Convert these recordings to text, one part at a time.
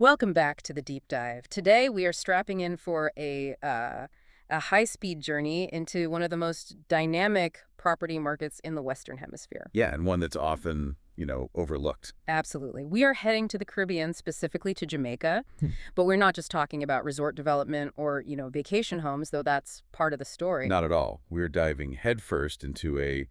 Welcome back to the deep dive. Today we are strapping in for a high-speed journey into one of the most dynamic property markets in the Western Hemisphere. Yeah, and one that's often, overlooked. Absolutely. We are heading to the Caribbean, specifically to Jamaica, but we're not just talking about resort development or, vacation homes, though that's part of the story. Not at all. We're diving headfirst into a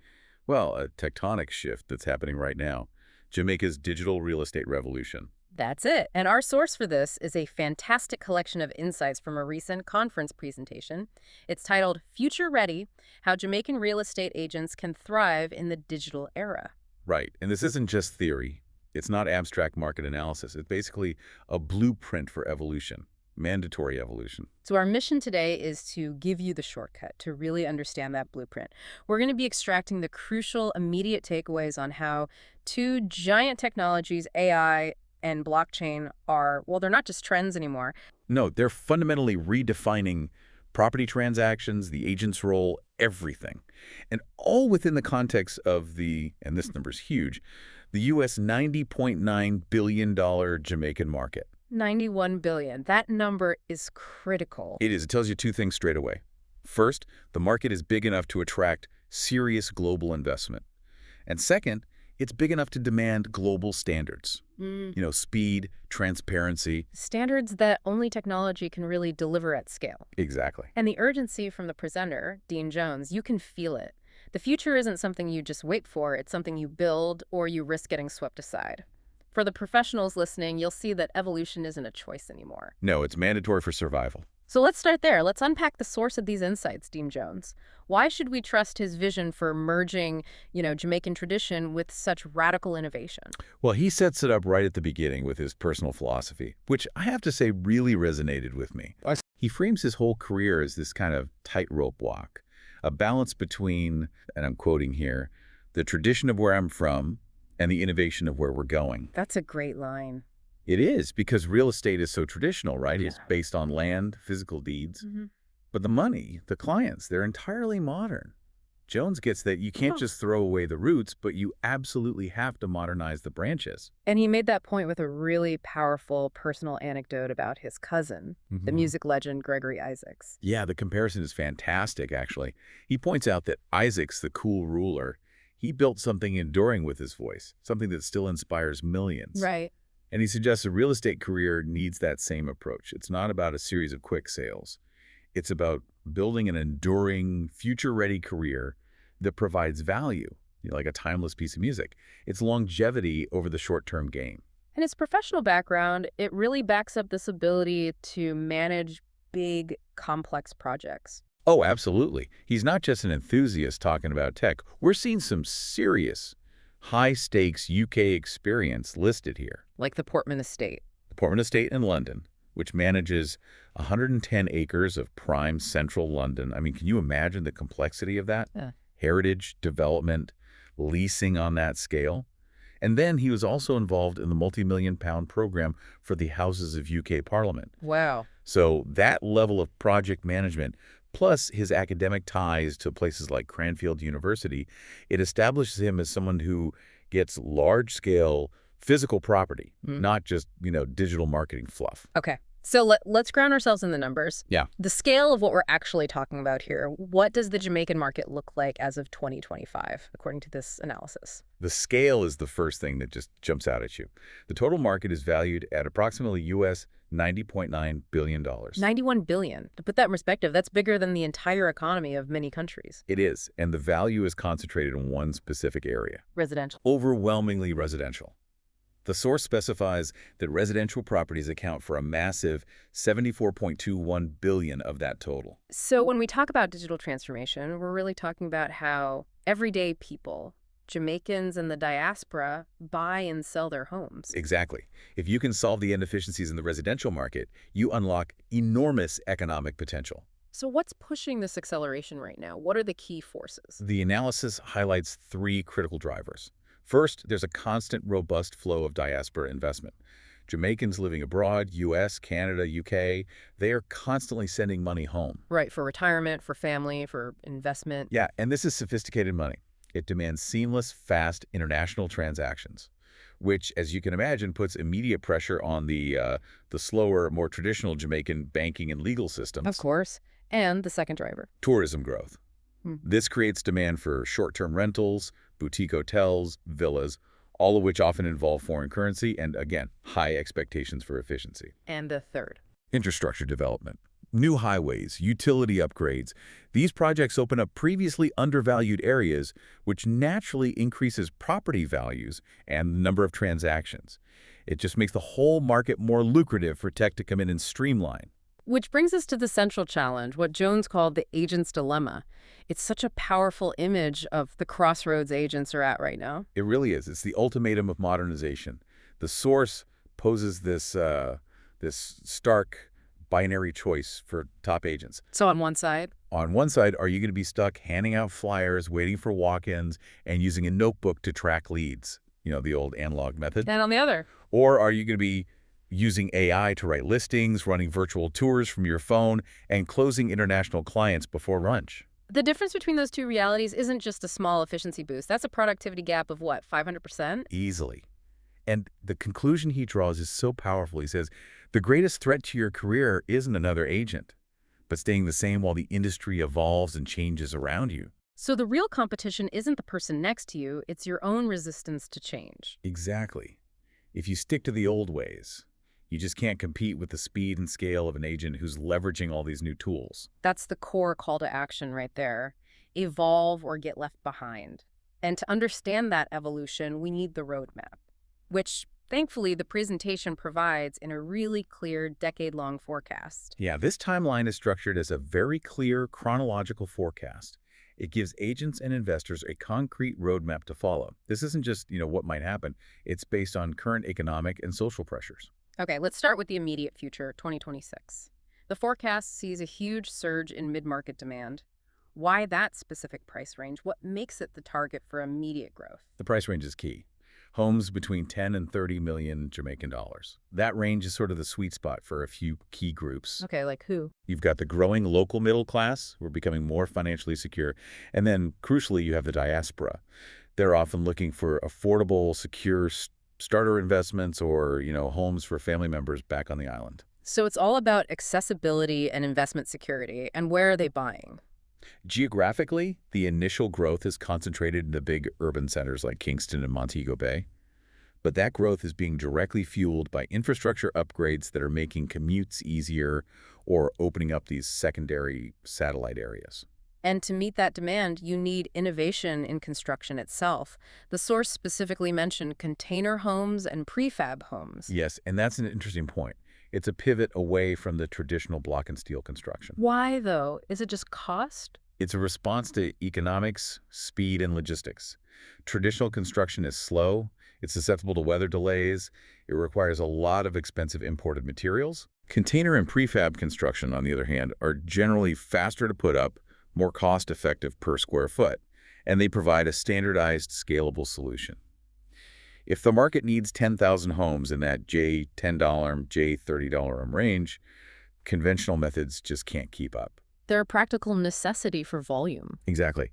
tectonic shift that's happening right now. Jamaica's digital real estate revolution. That's it. And our source for this is a fantastic collection of insights from a recent conference presentation. It's titled Future Ready: How Jamaican Real Estate Agents Can Thrive in the Digital Era. Right. And this isn't just theory. It's not abstract market analysis. It's basically a blueprint for evolution, mandatory evolution. So our mission today is to give you the shortcut to really understand that blueprint. We're going to be extracting the crucial immediate takeaways on how two giant technologies, AI and blockchain, are, well, they're not just trends anymore. No, they're fundamentally redefining property transactions, the agent's role, everything. And all within the context of and this number's huge, the U.S. $90.9 billion Jamaican market. 91 billion. That number is critical. It is. It tells you two things straight away. First, the market is big enough to attract serious global investment. And second, it's big enough to demand global standards. Speed, transparency. Standards that only technology can really deliver at scale. Exactly. And the urgency from the presenter, Dean Jones, you can feel it. The future isn't something you just wait for, it's something you build or you risk getting swept aside. For the professionals listening, you'll see that evolution isn't a choice anymore. No, it's mandatory for survival. So let's start there. Let's unpack the source of these insights, Dean Jones. Why should we trust his vision for merging, Jamaican tradition with such radical innovation? Well, he sets it up right at the beginning with his personal philosophy, which I have to say really resonated with me. He frames his whole career as this kind of tightrope walk, a balance between, and I'm quoting here, the tradition of where I'm from and the innovation of where we're going. That's a great line. It is, because real estate is so traditional, right? Yeah. It's based on land, physical deeds. Mm-hmm. But the money, the clients, they're entirely modern. Jones gets that you can't just throw away the roots, but you absolutely have to modernize the branches. And he made that point with a really powerful personal anecdote about his cousin, the music legend Gregory Isaacs. Yeah, the comparison is fantastic, actually. He points out that Isaacs, the cool ruler, he built something enduring with his voice, something that still inspires millions. Right. And he suggests a real estate career needs that same approach. It's not about a series of quick sales. It's about building an enduring, future-ready career that provides value, like a timeless piece of music. It's longevity over the short-term game. And his professional background, it really backs up this ability to manage big, complex projects. Oh, absolutely. He's not just an enthusiast talking about tech. We're seeing some serious, high-stakes UK experience listed here. Like the Portman Estate. The Portman Estate in London, which manages 110 acres of prime central London. I mean, can you imagine the complexity of that? Yeah. Heritage, development, leasing on that scale. And then he was also involved in the multi-million-pound program for the Houses of UK Parliament. Wow. So that level of project management, plus his academic ties to places like Cranfield University, it establishes him as someone who gets large-scale physical property, not just, digital marketing fluff. Okay. So let's ground ourselves in the numbers. Yeah. The scale of what we're actually talking about here. What does the Jamaican market look like as of 2025, according to this analysis? The scale is the first thing that just jumps out at you. The total market is valued at approximately U.S. $90.9 billion. 91 billion. To put that in perspective, that's bigger than the entire economy of many countries. It is, and the value is concentrated in one specific area. Residential. Overwhelmingly residential. The source specifies that residential properties account for a massive $74.21 billion of that total. So when we talk about digital transformation, we're really talking about how everyday people, Jamaicans and the diaspora, buy and sell their homes. Exactly. If you can solve the inefficiencies in the residential market, you unlock enormous economic potential. So what's pushing this acceleration right now? What are the key forces? The analysis highlights three critical drivers. First, there's a constant, robust flow of diaspora investment. Jamaicans living abroad, U.S., Canada, UK, they are constantly sending money home. Right, for retirement, for family, for investment. Yeah, and this is sophisticated money. It demands seamless, fast international transactions. which, as you can imagine, puts immediate pressure on the slower, more traditional Jamaican banking and legal Of systems. course. And the second driver. Tourism growth. Hmm. This creates demand for short-term rentals, boutique hotels, villas, all of which often involve foreign currency and, again, high expectations for efficiency. And the third. Infrastructure development. New highways, utility upgrades. These projects open up previously undervalued areas, which naturally increases property values and the number of transactions. It just makes the whole market more lucrative for tech to come in and streamline. Which brings us to the central challenge, what Jones called the agent's dilemma. It's such a powerful image of the crossroads agents are at right now. It really is. It's the ultimatum of modernization. The source poses this stark binary choice for top agents. So on one side, On one side, are you going to be stuck handing out flyers, waiting for walk-ins, and using a notebook to track leads? You know, the old analog method. and on the other. Or are you going to be using AI to write listings, running virtual tours from your phone, and closing international clients before lunch? The difference between those two realities isn't just a small efficiency boost. That's a productivity gap of what, 500%? Easily. And the conclusion he draws is so powerful. He says, the greatest threat to your career isn't another agent, but staying the same while the industry evolves and changes around you. So the real competition isn't the person next to you, it's your own resistance to change. Exactly. If you stick to the old ways, you just can't compete with the speed and scale of an agent who's leveraging all these new tools. That's the core call to action right there. Evolve or get left behind. And to understand that evolution, we need the roadmap, which thankfully the presentation provides in a really clear decade-long forecast. Yeah, this timeline is structured as a very clear chronological forecast. It gives agents and investors a concrete roadmap to follow. This isn't just, what might happen. It's based on current economic and social pressures. Okay, let's start with the immediate future, 2026. The forecast sees a huge surge in mid-market demand. Why that specific price range? What makes it the target for immediate growth? The price range is key. Homes between 10 and 30 million Jamaican dollars. That range is sort of the sweet spot for a few key groups. Okay, like who? You've got the growing local middle class, who are becoming more financially secure. And then, crucially, you have the diaspora. They're often looking for affordable, secure starter investments or, homes for family members back on the island. So it's all about accessibility and investment security. And where are they buying? Geographically, the initial growth is concentrated in the big urban centers like Kingston and Montego Bay. But that growth is being directly fueled by infrastructure upgrades that are making commutes easier or opening up these secondary satellite areas. And to meet that demand, you need innovation in construction itself. The source specifically mentioned container homes and prefab homes. Yes, and that's an interesting point. It's a pivot away from the traditional block and steel construction. Why, though? Is it just cost? It's a response to economics, speed, and logistics. Traditional construction is slow, it's susceptible to weather delays, it requires a lot of expensive imported materials. Container and prefab construction, on the other hand, are generally faster to put up, more cost-effective per square foot, and they provide a standardized, scalable solution. If the market needs 10,000 homes in that J$10, J$30 range, conventional methods just can't keep up. They're a practical necessity for volume. Exactly.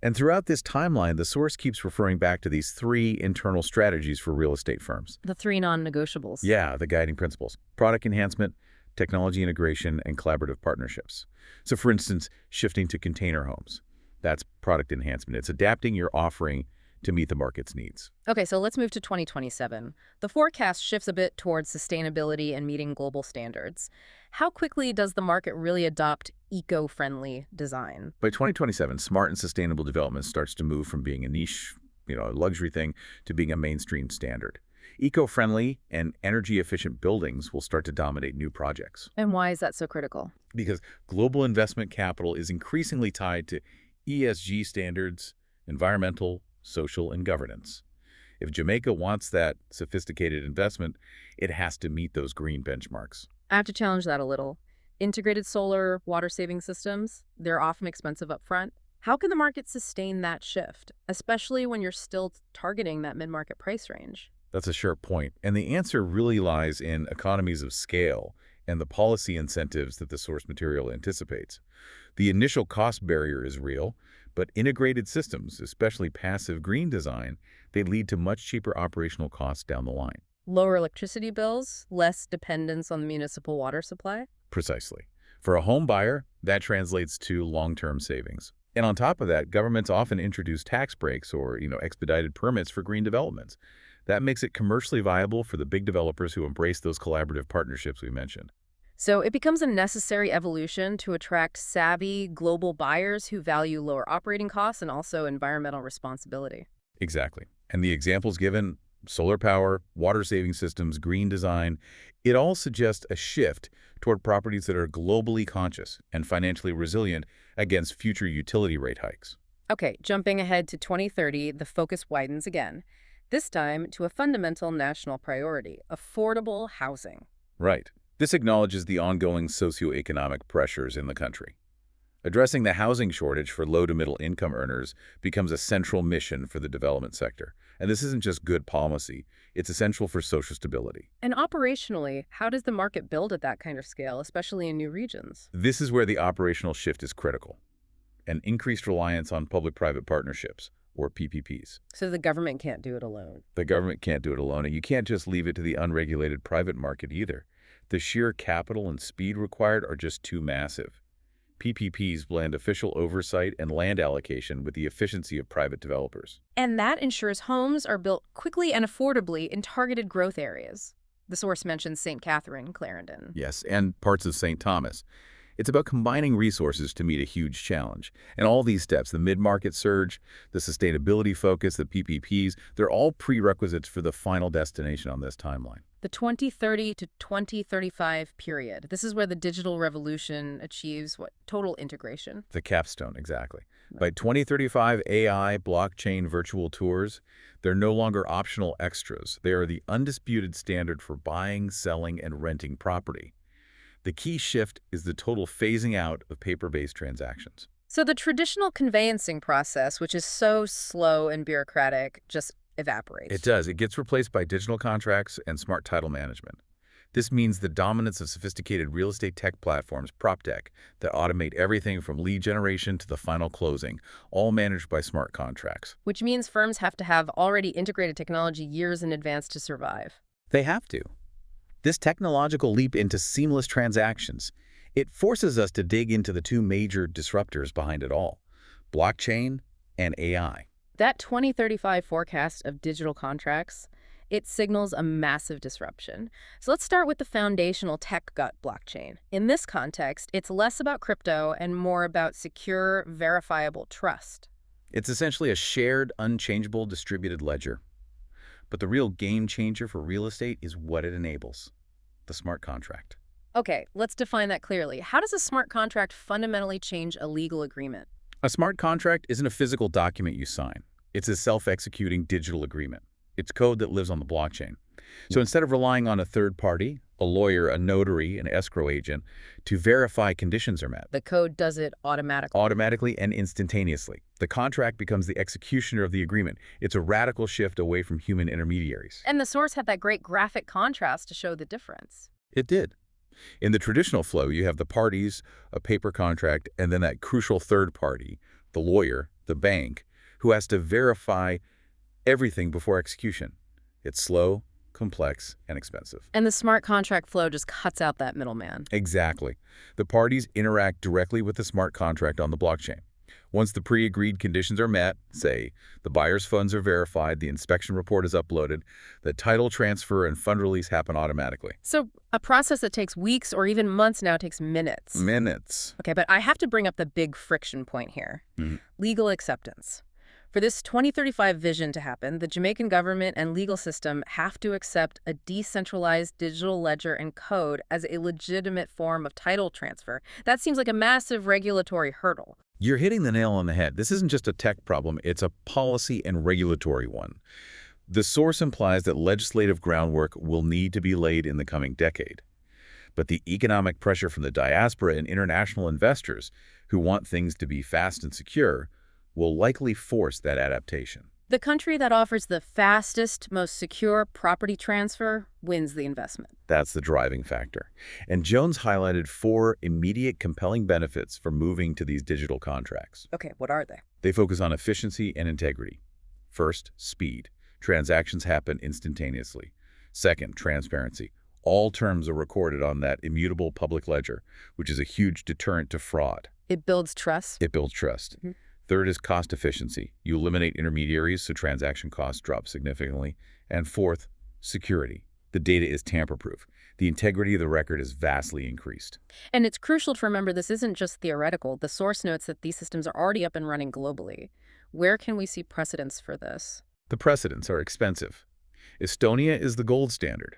And throughout this timeline, the source keeps referring back to these three internal strategies for real estate firms. The three non-negotiables. Yeah, the guiding principles: product enhancement, technology integration, and collaborative partnerships. So for instance, shifting to container homes. That's product enhancement. It's adapting your offering to meet the market's needs. Okay, so let's move to 2027. The forecast shifts a bit towards sustainability and meeting global standards. How quickly does the market really adopt eco-friendly design? By 2027, smart and sustainable development starts to move from being a niche, a luxury thing, to being a mainstream standard. Eco-friendly and energy-efficient buildings will start to dominate new projects. And why is that so critical? Because global investment capital is increasingly tied to ESG standards, environmental, social, and governance. If Jamaica wants that sophisticated investment, it has to meet those green benchmarks. I have to challenge that a little. Integrated solar, water-saving systems, they're often expensive upfront. How can the market sustain that shift, especially when you're still targeting that mid-market price range? That's a sharp point, and the answer really lies in economies of scale and the policy incentives that the source material anticipates. The initial cost barrier is real, But integrated systems, especially passive green design, they lead to much cheaper operational costs down the line. Lower electricity bills, less dependence on the municipal water supply. Precisely. For a home buyer, that translates to long-term savings. And on top of that, governments often introduce tax breaks or, expedited permits for green developments. That makes it commercially viable for the big developers who embrace those collaborative partnerships we mentioned. So it becomes a necessary evolution to attract savvy global buyers who value lower operating costs and also environmental responsibility. Exactly. And the examples given, solar power, water-saving systems, green design, it all suggests a shift toward properties that are globally conscious and financially resilient against future utility rate hikes. Okay, jumping ahead to 2030, the focus widens again, this time to a fundamental national priority, affordable housing. Right. This acknowledges the ongoing socioeconomic pressures in the country. Addressing the housing shortage for low to middle income earners becomes a central mission for the development sector. And this isn't just good policy, it's essential for social stability. And operationally, how does the market build at that kind of scale, especially in new regions? This is where the operational shift is critical. An increased reliance on public-private partnerships, or PPPs. So the government can't do it alone. The government can't do it alone, and you can't just leave it to the unregulated private market either. The sheer capital and speed required are just too massive. PPPs blend official oversight and land allocation with the efficiency of private developers. And that ensures homes are built quickly and affordably in targeted growth areas. The source mentions St. Catherine, Clarendon. Yes, and parts of St. Thomas. It's about combining resources to meet a huge challenge. And all these steps, the mid-market surge, the sustainability focus, the PPPs, they're all prerequisites for the final destination on this timeline. The 2030 to 2035 period. This is where the digital revolution achieves what? Total integration. The capstone, exactly. By 2035, AI, blockchain, virtual tours, they're no longer optional extras. They are the undisputed standard for buying, selling, and renting property. The key shift is the total phasing out of paper-based transactions. So the traditional conveyancing process, which is so slow and bureaucratic, just evaporates. It does. It gets replaced by digital contracts and smart title management. This means the dominance of sophisticated real estate tech platforms, PropTech, that automate everything from lead generation to the final closing, all managed by smart contracts. Which means firms have to have already integrated technology years in advance to survive. They have to. This technological leap into seamless transactions, it forces us to dig into the two major disruptors behind it all, blockchain and AI. That 2035 forecast of digital contracts, it signals a massive disruption. So let's start with the foundational tech gut blockchain. In this context, it's less about crypto and more about secure, verifiable trust. It's essentially a shared, unchangeable, distributed ledger. But the real game changer for real estate is what it enables, the smart contract. Okay, let's define that clearly. How does a smart contract fundamentally change a legal agreement? A smart contract isn't a physical document you sign. It's a self-executing digital agreement. It's code that lives on the blockchain. So instead of relying on a third party, a lawyer, a notary, an escrow agent, to verify conditions are met, The code does it automatically and instantaneously, the contract becomes the executioner of the agreement. It's a radical shift away from human intermediaries. And the source had that great graphic contrast to show the difference. It did. In the traditional flow, you have the parties, a paper contract, and then that crucial third party, the lawyer, the bank, who has to verify everything before execution. It's slow, complex, and expensive. And the smart contract flow just cuts out that middleman. Exactly. The parties interact directly with the smart contract on the blockchain. Once the pre-agreed conditions are met, say, the buyer's funds are verified, the inspection report is uploaded, the title transfer and fund release happen automatically. So a process that takes weeks or even months now takes minutes. Minutes. Okay, but I have to bring up the big friction point here. Legal acceptance. For this 2035 vision to happen, the Jamaican government and legal system have to accept a decentralized digital ledger and code as a legitimate form of title transfer. That seems like a massive regulatory hurdle. You're hitting the nail on the head. This isn't just a tech problem, it's a policy and regulatory one. The source implies that legislative groundwork will need to be laid in the coming decade. But the economic pressure from the diaspora and international investors who want things to be fast and secure will likely force that adaptation. The country that offers the fastest, most secure property transfer wins the investment. That's the driving factor. And Jones highlighted 4 immediate compelling benefits for moving to these digital contracts. Okay, what are they? They focus on efficiency and integrity. First, speed. Transactions happen instantaneously. Second, transparency. All terms are recorded on that immutable public ledger, which is a huge deterrent to fraud. It builds trust. It builds trust. Mhm. Third is cost efficiency. You eliminate intermediaries, so transaction costs drop significantly. And fourth, security. The data is tamper-proof. The integrity of the record is vastly increased. And it's crucial to remember this isn't just theoretical. The source notes that these systems are already up and running globally. Where can we see precedents for this? The precedents are expensive. Estonia is the gold standard,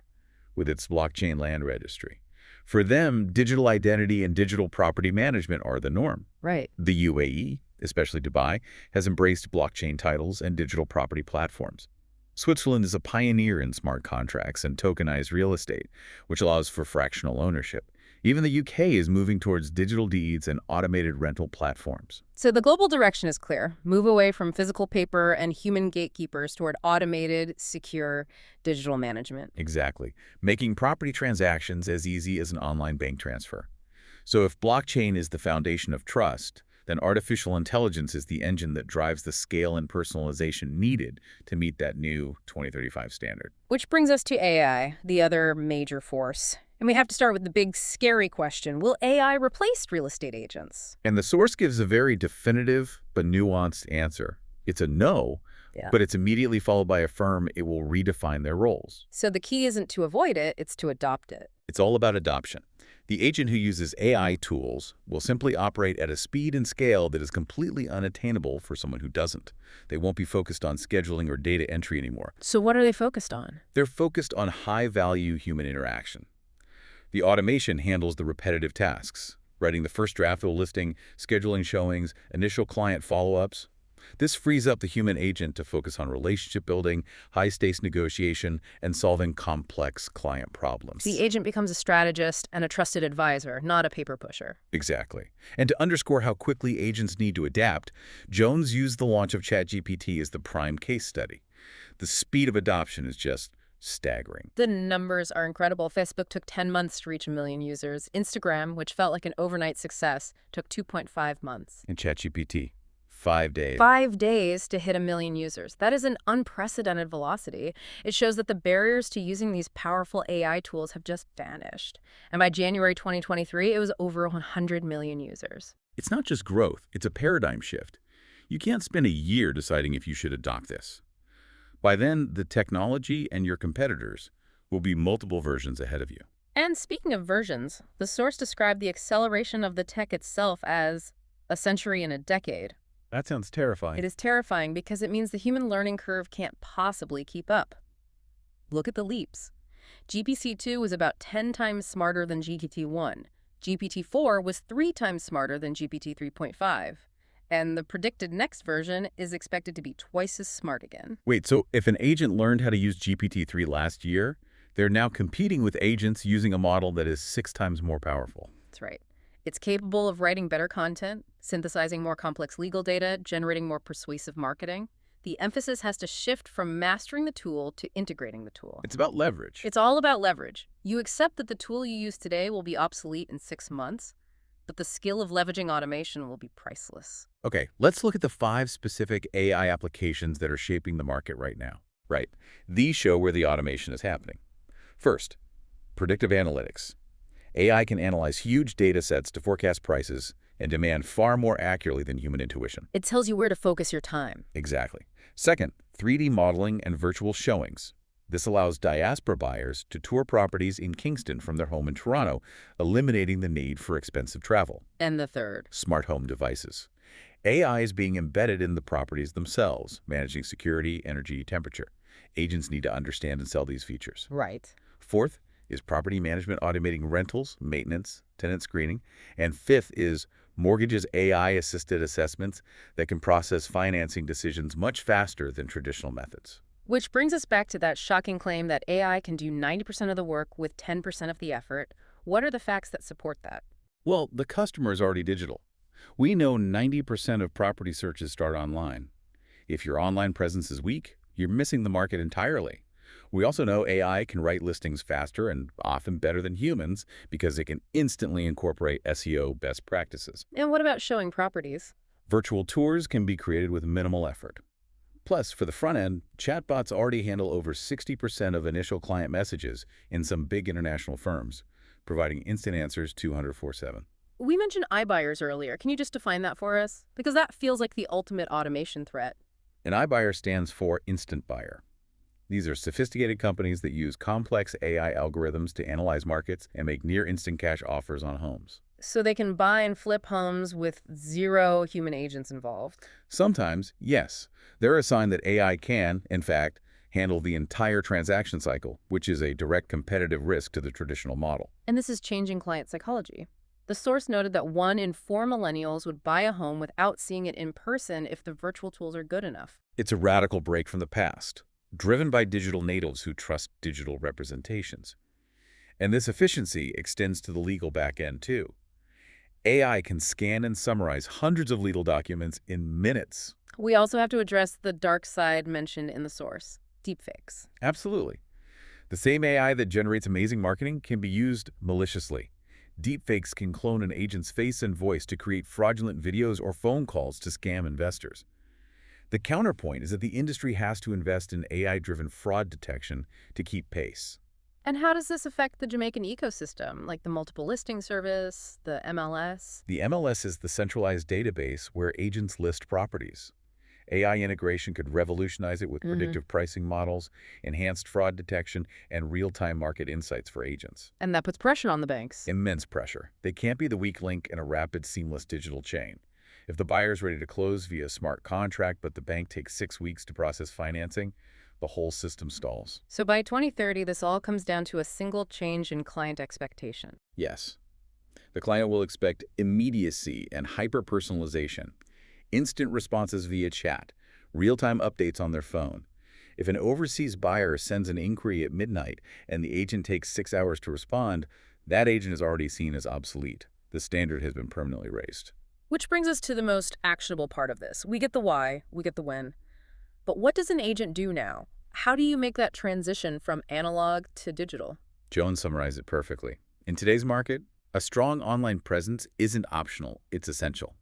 with its blockchain land registry. For them, digital identity and digital property management are the norm. Right. The UAE, especially Dubai, has embraced blockchain titles and digital property platforms. Switzerland is a pioneer in smart contracts and tokenized real estate, which allows for fractional ownership. Even the UK is moving towards digital deeds and automated rental platforms. So the global direction is clear. Move away from physical paper and human gatekeepers toward automated, secure digital management. Exactly. Making property transactions as easy as an online bank transfer. So if blockchain is the foundation of trust, then artificial intelligence is the engine that drives the scale and personalization needed to meet that new 2035 standard. Which brings us to AI, the other major force. And we have to start with the big, scary question. Will AI replace real estate agents? And the source gives a very definitive but nuanced answer. It's a no, Yeah. but it's immediately followed by a firm it will redefine their roles. So the key isn't to avoid it, it's to adopt it. It's all about adoption. The agent who uses AI tools will simply operate at a speed and scale that is completely unattainable for someone who doesn't. They won't be focused on scheduling or data entry anymore. So what are they focused on? They're focused on high-value human interaction. The automation handles the repetitive tasks, writing the first draft of a listing, scheduling showings, initial client follow-ups. This frees up the human agent to focus on relationship building, high-stakes negotiation, and solving complex client problems. The agent becomes a strategist and a trusted advisor, not a paper pusher. Exactly. And to underscore how quickly agents need to adapt, Jones used the launch of ChatGPT as the prime case study. The speed of adoption is just staggering. The numbers are incredible. Facebook took 10 months to reach 1 million users. Instagram, which felt like an overnight success, took 2.5 months. In ChatGPT, 5 days. 5 days to hit 1 million users. That is an unprecedented velocity. It shows that the barriers to using these powerful AI tools have just vanished. And by January 2023, it was over 100 million users. It's not just growth, it's a paradigm shift. You can't spend a year deciding if you should adopt this. By then, the technology and your competitors will be multiple versions ahead of you. And speaking of versions, the source described the acceleration of the tech itself as a century and a decade. That sounds terrifying. It is terrifying because it means the human learning curve can't possibly keep up. Look at the leaps. GPT-2 was about 10 times smarter than GPT-1. GPT-4 was 3 times smarter than GPT-3.5. And the predicted next version is expected to be twice as smart again. Wait, so if an agent learned how to use GPT-3 last year, they're now competing with agents using a model that is 6 times more powerful. That's right. It's capable of writing better content, synthesizing more complex legal data, generating more persuasive marketing. The emphasis has to shift from mastering the tool to integrating the tool. It's about leverage. It's all about leverage. You accept that the tool you use today will be obsolete in 6 months, but the skill of leveraging automation will be priceless. Okay, let's look at the 5 specific AI applications that are shaping the market right now. Right. These show where the automation is happening. First, predictive analytics. AI can analyze huge data sets to forecast prices and demand far more accurately than human intuition. It tells you where to focus your time. Exactly. Second, 3D modeling and virtual showings. This allows diaspora buyers to tour properties in Kingston from their home in Toronto, eliminating the need for expensive travel. And the third. Smart home devices. AI is being embedded in the properties themselves, managing security, energy, temperature. Agents need to understand and sell these features. Right. Fourth is property management automating rentals, maintenance, tenant screening. And fifth is mortgages AI-assisted assessments that can process financing decisions much faster than traditional methods. Which brings us back to that shocking claim that AI can do 90% of the work with 10% of the effort. What are the facts that support that? Well, the customer is already digital. We know 90% of property searches start online. If your online presence is weak, you're missing the market entirely. We also know AI can write listings faster and often better than humans because it can instantly incorporate SEO best practices. And what about showing properties? Virtual tours can be created with minimal effort. Plus, for the front end, chatbots already handle over 60% of initial client messages in some big international firms, providing instant answers 204/7. We mentioned iBuyers earlier. Can you just define that for us? Because that feels like the ultimate automation threat. An iBuyer stands for Instant Buyer. These are sophisticated companies that use complex AI algorithms to analyze markets and make near-instant cash offers on homes. So they can buy and flip homes with zero human agents involved. Sometimes, yes, they're a sign that AI can, in fact, handle the entire transaction cycle, which is a direct competitive risk to the traditional model. And this is changing client psychology. The source noted that 1 in 4 millennials would buy a home without seeing it in person if the virtual tools are good enough. It's a radical break from the past, driven by digital natives who trust digital representations. And this efficiency extends to the legal back end, too. AI can scan and summarize hundreds of legal documents in minutes. We also have to address the dark side mentioned in the source, deepfakes. Absolutely. The same AI that generates amazing marketing can be used maliciously. Deepfakes can clone an agent's face and voice to create fraudulent videos or phone calls to scam investors. The counterpoint is that the industry has to invest in AI-driven fraud detection to keep pace. And how does this affect the Jamaican ecosystem, like the multiple listing service, the MLS? The MLS is the centralized database where agents list properties. AI integration could revolutionize it with predictive pricing models, enhanced fraud detection, and real-time market insights for agents. And that puts pressure on the banks. Immense pressure. They can't be the weak link in a rapid, seamless digital chain. If the buyer's ready to close via smart contract, but the bank takes 6 weeks to process financing, the whole system stalls. So by 2030, this all comes down to a single change in client expectation. Yes. The client will expect immediacy and hyper-personalization, instant responses via chat, real-time updates on their phone. If an overseas buyer sends an inquiry at midnight and the agent takes 6 hours to respond, that agent is already seen as obsolete. The standard has been permanently raised. Which brings us to the most actionable part of this. We get the why, we get the when. But what does an agent do now? How do you make that transition from analog to digital? Joan summarized it perfectly. In today's market, a strong online presence isn't optional, it's essential.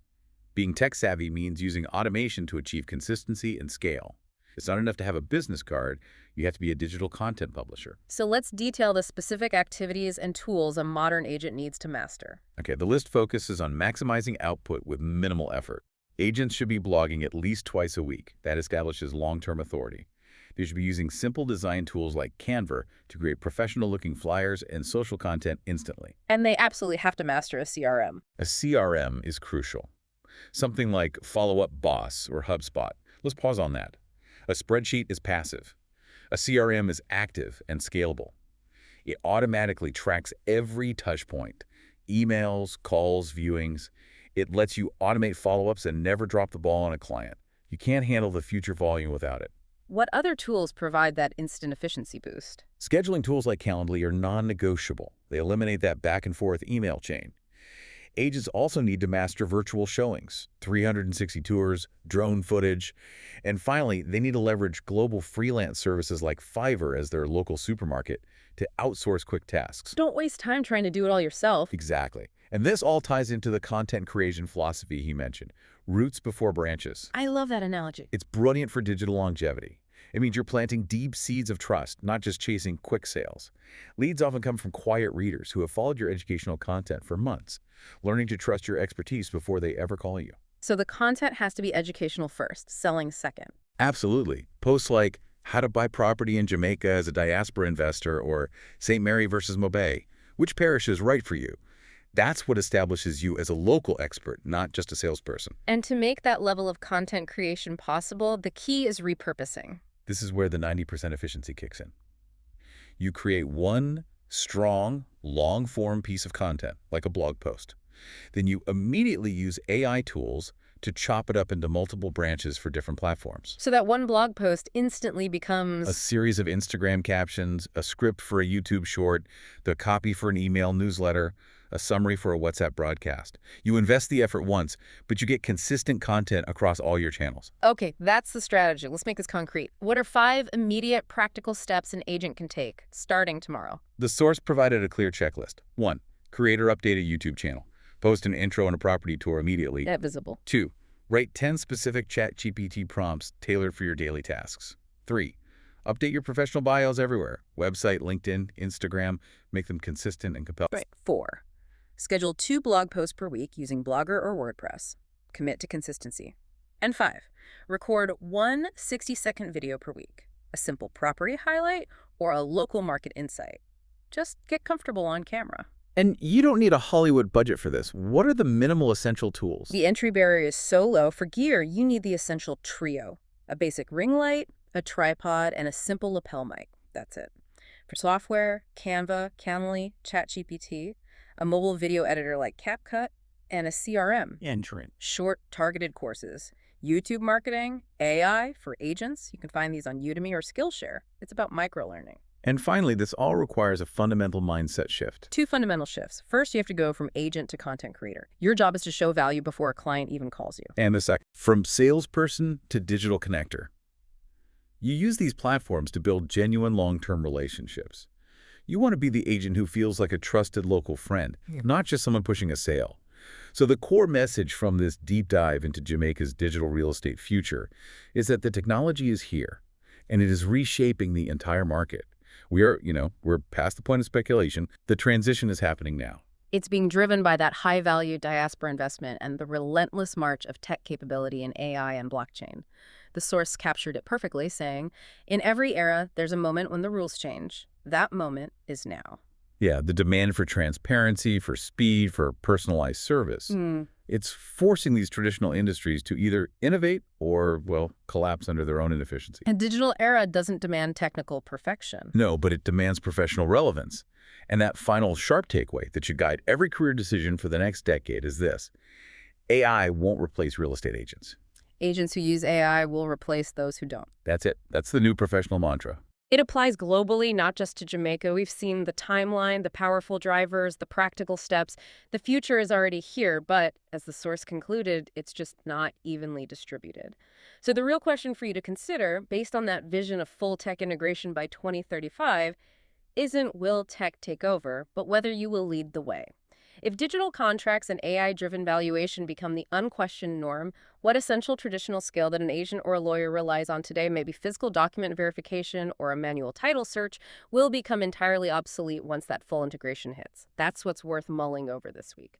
Being tech-savvy means using automation to achieve consistency and scale. It's not enough to have a business card, you have to be a digital content publisher. So let's detail the specific activities and tools a modern agent needs to master. Okay, the list focuses on maximizing output with minimal effort. Agents should be blogging at least twice a week. That establishes long-term authority. They should be using simple design tools like Canva to create professional-looking flyers and social content instantly. And they absolutely have to master a CRM. A CRM is crucial. Something like Follow Up Boss or HubSpot. Let's pause on that. A spreadsheet is passive. A CRM is active and scalable. It automatically tracks every touch point, emails, calls, viewings. It lets you automate follow-ups and never drop the ball on a client. You can't handle the future volume without it. What other tools provide that instant efficiency boost? Scheduling tools like Calendly are non-negotiable. They eliminate that back-and-forth email chain. Agents also need to master virtual showings, 360 tours, drone footage, and finally, they need to leverage global freelance services like Fiverr as their local supermarket to outsource quick tasks. Don't waste time trying to do it all yourself. Exactly. And this all ties into the content creation philosophy he mentioned, roots before branches. I love that analogy. It's brilliant for digital longevity. It means you're planting deep seeds of trust, not just chasing quick sales. Leads often come from quiet readers who have followed your educational content for months, learning to trust your expertise before they ever call you. So the content has to be educational first, selling second. Absolutely. Posts like how to buy property in Jamaica as a diaspora investor or St. Mary versus Mobay, which parish is right for you? That's what establishes you as a local expert, not just a salesperson. And to make that level of content creation possible, the key is repurposing. This is where the 90% efficiency kicks in. You create one strong, long-form piece of content, like a blog post. Then you immediately use AI tools to chop it up into multiple branches for different platforms. So that one blog post instantly A becomes... series of Instagram captions, a script for a YouTube short, the copy for an email newsletter, a summary for a WhatsApp broadcast. You invest the effort once, but you get consistent content across all your channels. Okay, that's the strategy. Let's make this concrete. What are 5 immediate practical steps an agent can take starting tomorrow? The source provided a clear checklist. 1. Create or update a YouTube channel. Post an intro and a property tour immediately. Yeah, visible. 2. Write 10 specific ChatGPT prompts tailored for your daily tasks. 3. Update your professional bios everywhere. Website, LinkedIn, Instagram. Make them consistent and compelling. Right. 4. Schedule 2 blog posts per week using Blogger or WordPress. Commit to consistency. And 5. Record one 60-second video per week. A simple property highlight or a local market insight. Just get comfortable on camera. And you don't need a Hollywood budget for this. What are the minimal essential tools? The entry barrier is so low. For gear, you need the essential trio. A basic ring light, a tripod, and a simple lapel mic. That's it. For software, Canva, Calendly, ChatGPT, a mobile video editor like CapCut, and a CRM. Entrant. Short, targeted courses. YouTube marketing, AI for agents. You can find these on Udemy or Skillshare. It's about microlearning. And finally, this all requires a fundamental mindset shift. 2 fundamental shifts. First, you have to go from agent to content creator. Your job is to show value before a client even calls you. And the second, from salesperson to digital connector. You use these platforms to build genuine long-term relationships. You want to be the agent who feels like a trusted local friend, not just someone pushing a sale. So the core message from this deep dive into Jamaica's digital real estate future is that the technology is here, and it is reshaping the entire market. We're past the point of speculation. The transition is happening now. It's being driven by that high-value diaspora investment and the relentless march of tech capability in AI and blockchain. The source captured it perfectly, saying, "In every era, there's a moment when the rules change. That moment is now." Yeah, the demand for transparency, for speed, for personalized service. It's forcing these traditional industries to either innovate or, well, collapse under their own inefficiency. And digital era doesn't demand technical perfection. No, but it demands professional relevance. And that final sharp takeaway that should guide every career decision for the next decade is this: AI won't replace real estate agents. Agents who use AI will replace those who don't. That's it. That's the new professional mantra. It applies globally, not just to Jamaica. We've seen the timeline, the powerful drivers, the practical steps. The future is already here, but as the source concluded, it's just not evenly distributed. So the real question for you to consider, based on that vision of full tech integration by 2035, isn't will tech take over, but whether you will lead the way. If digital contracts and AI-driven valuation become the unquestioned norm, what essential traditional skill that an agent or a lawyer relies on today, maybe physical document verification or a manual title search, will become entirely obsolete once that full integration hits? That's what's worth mulling over this week.